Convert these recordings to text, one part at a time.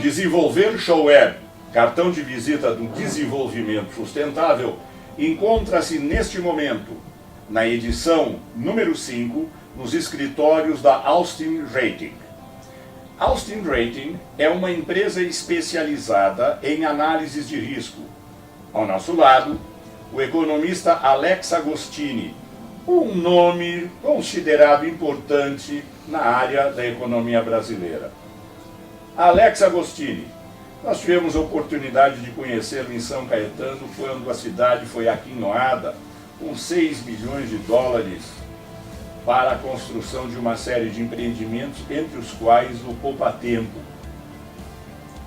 Desenvolver Show Web, cartão de visita do desenvolvimento sustentável, encontra-se neste momento na edição número 5 nos escritórios da Austin Rating. Austin Rating é uma empresa especializada em análises de risco. Ao nosso lado, o economista Alex Agostini, um nome considerado importante na área da economia brasileira. Alex Agostini, nós tivemos a oportunidade de conhecê-lo em São Caetano quando a cidade foi aquinhoada com 6 milhões de dólares para a construção de uma série de empreendimentos, entre os quais o Poupa Tempo.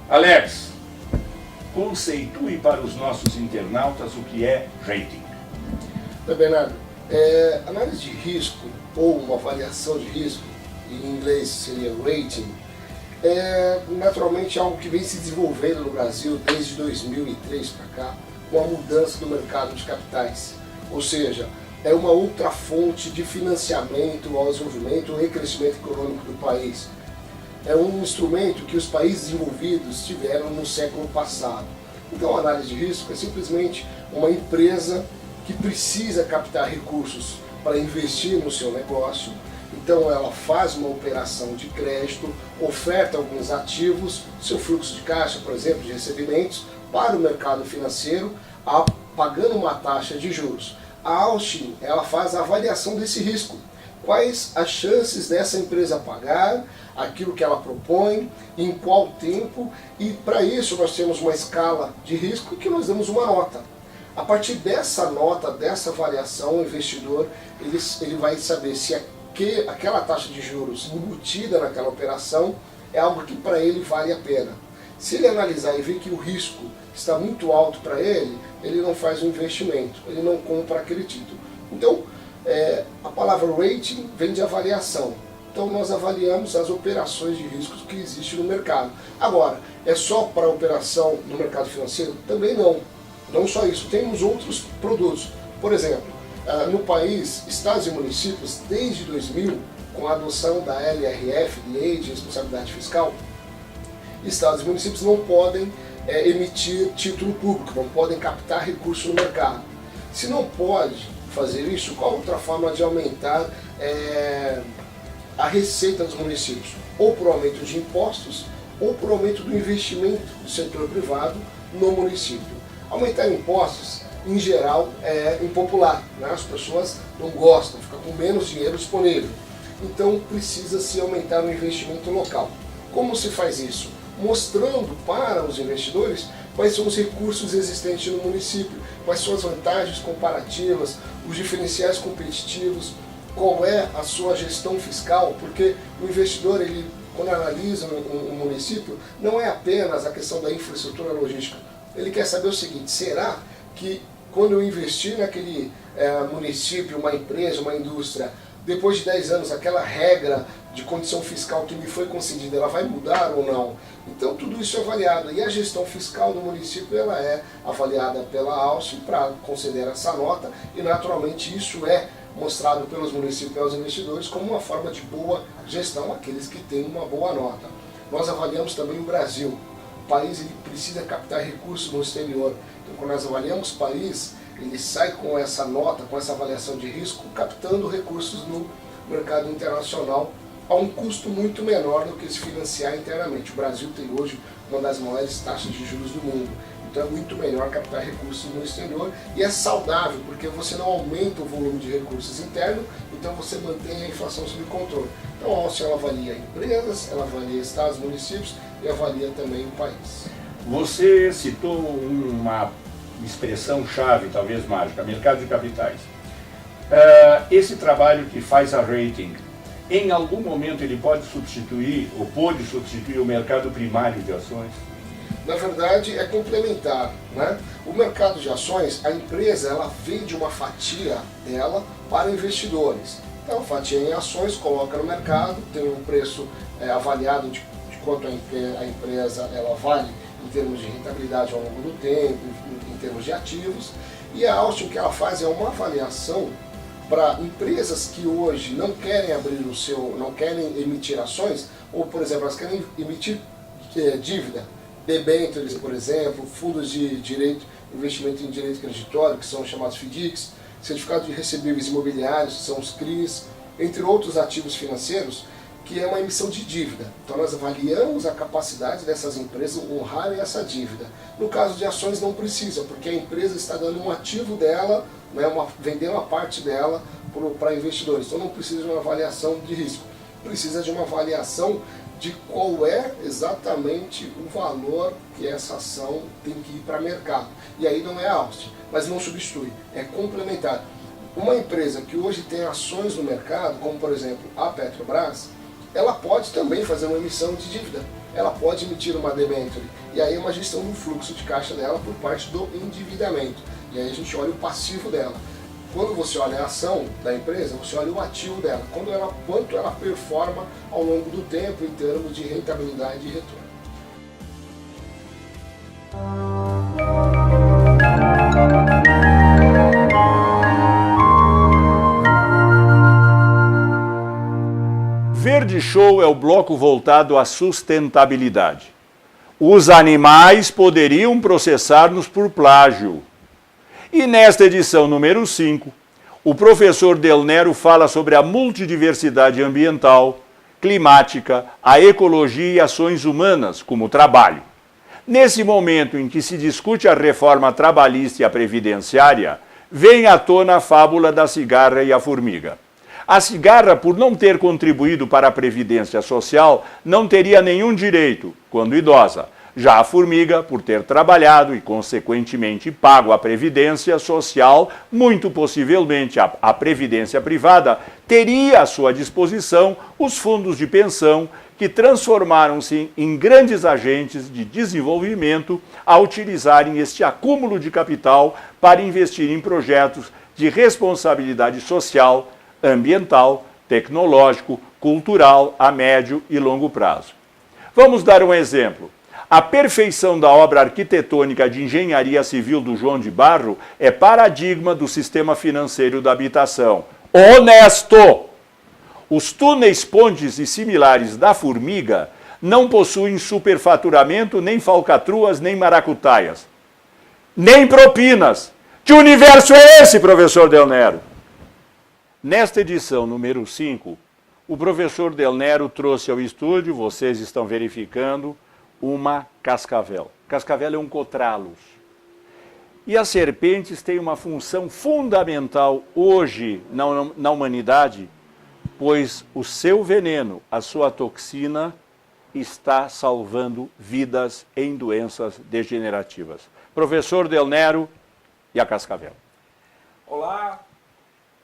Alex, conceitue para os nossos internautas o que é rating. Bernardo, análise de risco ou uma avaliação de risco, em inglês seria rating, naturalmente algo que vem se desenvolvendo no Brasil desde 2003 para cá, com a mudança do mercado de capitais. Ou seja, é uma outra fonte de financiamento ao desenvolvimento e crescimento econômico do país. É um instrumento que os países desenvolvidos tiveram no século passado. Então a análise de risco é simplesmente uma empresa que precisa captar recursos para investir no seu negócio. Então ela faz uma operação de crédito, oferta alguns ativos, seu fluxo de caixa, por exemplo, de recebimentos, para o mercado financeiro, pagando uma taxa de juros. A Austin, ela faz a avaliação desse risco. Quais as chances dessa empresa pagar aquilo que ela propõe, em qual tempo, e para isso nós temos uma escala de risco que nós damos uma nota. A partir dessa nota, dessa avaliação, o investidor ele vai saber se aquela taxa de juros embutida naquela operação é algo que para ele vale a pena. Se ele analisar e ver que o risco está muito alto para ele, ele não faz o investimento, ele não compra aquele título. Então, a palavra rating vem de avaliação. Então nós avaliamos as operações de riscos que existem no mercado. Agora, é só para operação no mercado financeiro? Também não. Não só isso, temos outros produtos. Por exemplo, no país, estados e municípios, desde 2000, com a adoção da LRF, Lei de Responsabilidade Fiscal, estados e municípios não podem emitir título público, não podem captar recursos no mercado. Se não pode fazer isso, qual outra forma de aumentar a receita dos municípios? Ou por aumento de impostos, ou por aumento do investimento do setor privado no município. Aumentar impostos, em geral, é impopular, né? As pessoas não gostam, ficam com menos dinheiro disponível. Então precisa-se aumentar o investimento local. Como se faz isso? Mostrando para os investidores quais são os recursos existentes no município, quais são as vantagens comparativas, os diferenciais competitivos, qual é a sua gestão fiscal, porque o investidor, ele, quando analisa um município, não é apenas a questão da infraestrutura logística. Ele quer saber o seguinte: será que quando eu investir naquele município, uma empresa, uma indústria, depois de 10 anos, aquela regra de condição fiscal que me foi concedida, ela vai mudar ou não? Então tudo isso é avaliado, e a gestão fiscal do município ela é avaliada pela Austin para conceder essa nota, e naturalmente isso é mostrado pelos municípios e aos investidores como uma forma de boa gestão, aqueles que têm uma boa nota. Nós avaliamos também o Brasil. O país ele precisa captar recursos no exterior. Então quando nós avaliamos o país, ele sai com essa nota, com essa avaliação de risco, captando recursos no mercado internacional a um custo muito menor do que se financiar internamente. O Brasil tem hoje uma das maiores taxas de juros do mundo. Então é muito melhor captar recursos no exterior, e é saudável, porque você não aumenta o volume de recursos internos, então você mantém a inflação sob controle. Então a Austin ela avalia empresas, ela avalia estados, municípios e avalia também o país. Você citou uma expressão-chave, talvez mágica, mercado de capitais. Esse trabalho que faz a rating, em algum momento ele pode substituir, ou pode substituir o mercado primário de ações? Na verdade é complementar, né? O mercado de ações, a empresa ela vende uma fatia dela para investidores. Então fatia em ações, coloca no mercado, tem um preço avaliado de quanto a empresa ela vale em termos de rentabilidade ao longo do tempo, em termos de ativos. E a Austin, o que ela faz é uma avaliação para empresas que hoje não querem abrir não querem emitir ações, ou por exemplo, elas querem emitir dívida, debêntures, por exemplo, fundos de direito, investimento em direito creditório, que são chamados FDICs, certificados de recebíveis imobiliários, que são os CRIs, entre outros ativos financeiros, que é uma emissão de dívida. Então nós avaliamos a capacidade dessas empresas honrarem essa dívida. No caso de ações não precisa, porque a empresa está dando um ativo dela, né, vendendo uma parte dela para investidores. Então não precisa de uma avaliação de risco, precisa de uma avaliação de qual é exatamente o valor que essa ação tem que ir para o mercado. E aí não é Austin, mas não substitui, é complementar. Uma empresa que hoje tem ações no mercado, como por exemplo a Petrobras, ela pode também fazer uma emissão de dívida, ela pode emitir uma debênture, e aí é uma gestão do fluxo de caixa dela por parte do endividamento, e aí a gente olha o passivo dela. Quando você olha a ação da empresa, você olha o ativo dela, quanto ela performa ao longo do tempo em termos de rentabilidade e retorno. Verde Show é o bloco voltado à sustentabilidade. Os animais poderiam processar-nos por plágio. E nesta edição número 5, o professor Del Nero fala sobre a multidiversidade ambiental, climática, a ecologia e ações humanas, como trabalho. Nesse momento em que se discute a reforma trabalhista e a previdenciária, vem à tona a fábula da cigarra e a formiga. A cigarra, por não ter contribuído para a previdência social, não teria nenhum direito quando idosa. Já a formiga, por ter trabalhado e, consequentemente, pago a previdência social, muito possivelmente a previdência privada, teria à sua disposição os fundos de pensão que transformaram-se em grandes agentes de desenvolvimento ao utilizarem este acúmulo de capital para investir em projetos de responsabilidade social, ambiental, tecnológico, cultural a médio e longo prazo. Vamos dar um exemplo. A perfeição da obra arquitetônica de engenharia civil do João de Barro é paradigma do sistema financeiro da habitação. Honesto! Os túneis, pontes e similares da formiga não possuem superfaturamento, nem falcatruas, nem maracutaias. Nem propinas. Que universo é esse, professor Del Nero? Nesta edição número 5, o professor Del Nero trouxe ao estúdio, vocês estão verificando, uma cascavel. Cascavel é um cotralos. E as serpentes têm uma função fundamental hoje na humanidade, pois o seu veneno, a sua toxina, está salvando vidas em doenças degenerativas. Professor Del Nero e a cascavel. Olá,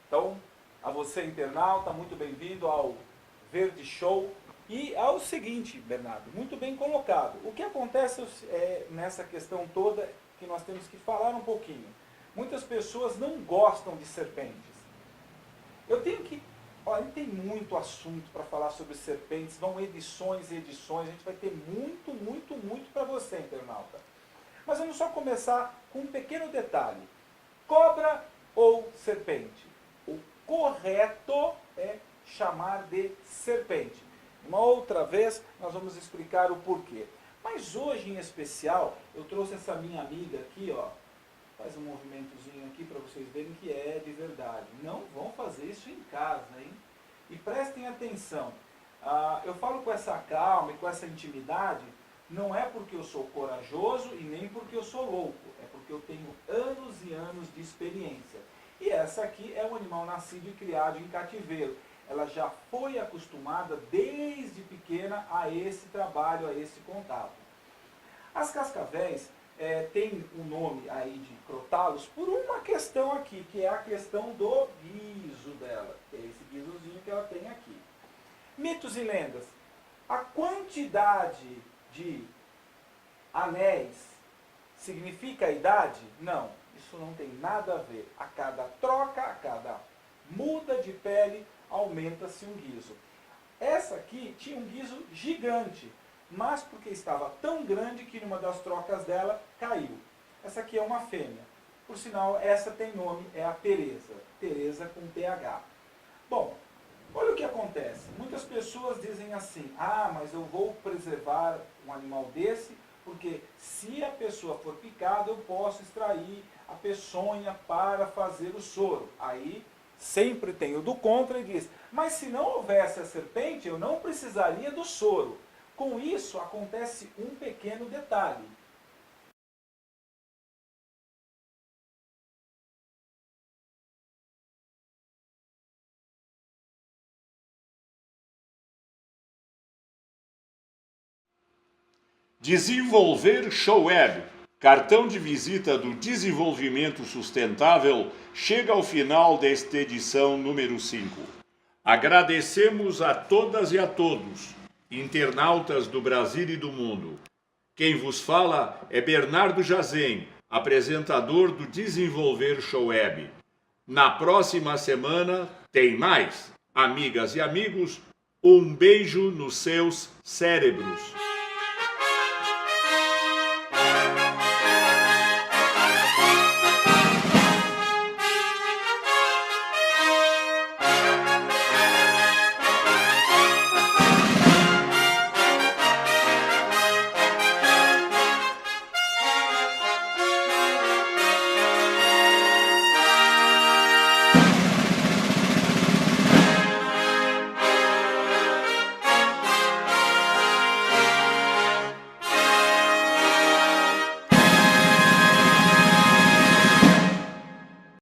então, a você internauta, muito bem-vindo ao Verde Show. E é o seguinte, Bernardo, muito bem colocado. O que acontece nessa questão toda que nós temos que falar um pouquinho. Muitas pessoas não gostam de serpentes. Eu tenho que... Olha, tem muito assunto para falar sobre serpentes, vão edições e edições, a gente vai ter muito para você, internauta. Mas vamos só começar com um pequeno detalhe. Cobra ou serpente? O correto é chamar de serpente. Uma outra vez nós vamos explicar o porquê. Mas hoje em especial eu trouxe essa minha amiga aqui, ó. Faz um movimentozinho aqui para vocês verem que é de verdade. Não vão fazer isso em casa, hein? E prestem atenção. Eu falo com essa calma e com essa intimidade, não é porque eu sou corajoso e nem porque eu sou louco. É porque eu tenho anos e anos de experiência. E essa aqui é um animal nascido e criado em cativeiro. Ela já foi acostumada desde pequena a esse trabalho, a esse contato. As cascavéis têm o nome aí de crotalos por uma questão aqui, que é a questão do guiso dela. É esse guisozinho que ela tem aqui. Mitos e lendas. A quantidade de anéis significa a idade? Não, isso não tem nada a ver. A cada troca, a cada muda de pele, aumenta-se um guiso. Essa aqui tinha um guiso gigante, mas porque estava tão grande que numa das trocas dela caiu. Essa aqui é uma fêmea. Por sinal, essa tem nome, é a Teresa. Teresa com TH. Bom, olha o que acontece. Muitas pessoas pessoas dizem assim, ah, mas eu vou preservar um animal desse, porque se a pessoa for picada, eu posso extrair a peçonha para fazer o soro. Aí sempre tem o do contra e diz, mas se não houvesse a serpente, eu não precisaria do soro. Com isso, acontece um pequeno detalhe. Desenvolver Showweb, cartão de visita do desenvolvimento sustentável, chega ao final desta edição número 5. Agradecemos a todas e a todos, internautas do Brasil e do mundo. Quem vos fala é Bernardo Jazen, apresentador do Desenvolver Showweb. Na próxima semana tem mais. Amigas e amigos, um beijo nos seus cérebros.